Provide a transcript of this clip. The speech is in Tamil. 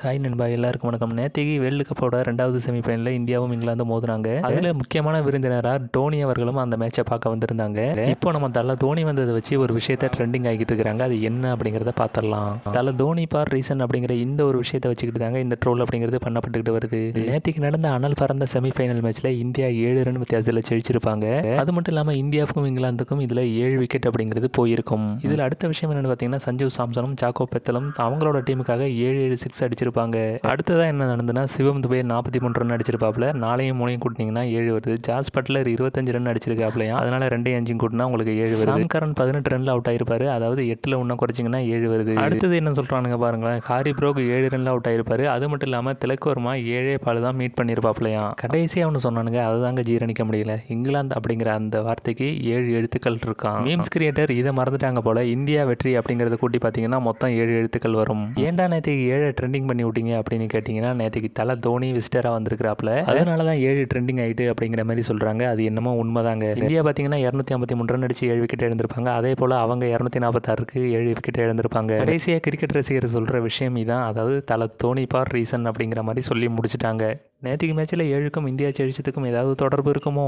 ஹாய் நண்பா, எல்லாருக்கும் வணக்கம். நேத்திக்கு வேர்ல்டு கப்போட 2வது செமிஃபைனலில் இந்தியாவும் இங்கிலாந்தும் மோதுனாங்க. அதில் முக்கியமான விருந்தினராக டோனி அவர்களும் அந்த மேட்சை பார்க்க வந்திருந்தாங்க. இப்போ நம்ம தலை தோனி வந்ததை வச்சு ஒரு விஷயத்த ட்ரெண்டிங் ஆகிட்டு இருக்கிறாங்க. அது என்ன அப்படிங்கிறத பார்த்துடலாம். தலை தோனி பார் ரீசன் அப்படிங்கிற இந்த ஒரு விஷயத்தை வச்சுக்கிட்டு தாங்க இந்த ட்ரோல் அப்படிங்கிறது பண்ணப்பட்டுக்கிட்டு வருது. நேத்திக்கு நடந்த அனல் பறந்த செமிஃபைனல் மேட்ச்சில் இந்தியா 7 ரன் வித்தியாசத்தில் ஜெயிச்சிருப்பாங்க. அது மட்டும் இல்லாமல் இந்தியாவுக்கும் இங்கிலாந்துக்கும் இதில் 7 விக்கெட் அப்படிங்கிறது போயிருக்கும். இதில் அடுத்த விஷயம் என்னென்னு பார்த்தீங்கன்னா, சஞ்சு சாம்சனும் ஜாக்கோ பெத்தலும் அவங்களோட டீமுக்காக 7 சிக்ஸ் அடிச்சிருப்பாங்க. அடுத்ததா என்ன நடந்ததுன்னா, சிவம் துபே 43 ரன் அடிச்சிருப்பாப்ல. 4யும் 3யும் கூட்டினீங்கன்னா 7 வருது. ஜாஸ் பட்லர் 25 ரன் அடிச்சிருக்காப்லையா, அதனால 2யும் 5யும் கூட்டினா உங்களுக்கு 7 வருது. சாம்கரன் 18 ரன்ல அவுட் ஆயிருப்பாரு. அதாவது 8ல் 1 குறைச்சிங்கன்னா 7 வருது. அடுத்தது என்ன சொல்றானுங்க பாருங்களேன். ஹாரி ப்ரோக் 7 ரன்ல அவுட் ஆயிருப்பாரு. அது மட்டும் இல்லாமல் திலக் வர்மா 7 பால் தான் மீட் பண்ணியிருப்பாப்லையா. கடைசியாக அவனு சொன்னானுங்க, அதுதாங்க ஜீரணிக்க முடியல. இங்கிலாந்து அப்படிங்கிற அந்த வார்த்தைக்கு 7 எழுத்துக்கள் இருக்கான். மீம்ஸ் கிரியேட்டர் இதை மறந்துட்டாங்க போல. இந்தியா வெற்றி அப்படிங்கிறத கூட்டி பார்த்தீங்கன்னா மொத்தம் 7 எழுத்துக்கள் வரும். ஏன்டா நேற்றுக்கு 7 ட்ரெண்டிங் பண்ணி விட்டீங்க அப்படின்னு கேட்டிங்கன்னா, நேற்றுக்கு தலை தோனி விசிட்டராக வந்திருக்கிறாப்புல. அதனால தான் 7 ட்ரெண்டிங் ஆகிட்டு அப்படிங்கிற மாதிரி சொல்கிறாங்க. அது என்னமோ உண்மைதாங்க. இந்தியா பார்த்தீங்கன்னா 253 ரன் அடிச்சு 7 விக்கெட் எழுந்திருப்பாங்க. அதே போல் அவங்க 246க்கு 7 விக்கெட் எழுந்திருப்பாங்க. கடைசியாக கிரிக்கெட் ரசிகர் சொல்கிற விஷயம் இதான். அதாவது தலை தோனி பார் ரீசன் அப்படிங்கிற மாதிரி சொல்லி முடிச்சுட்டாங்க. நேற்றுக்கு மேட்ச்சில் 7க்கும் இந்தியா ஜெயிச்சதுக்கும் ஏதாவது தொடர்பு இருக்குமோ?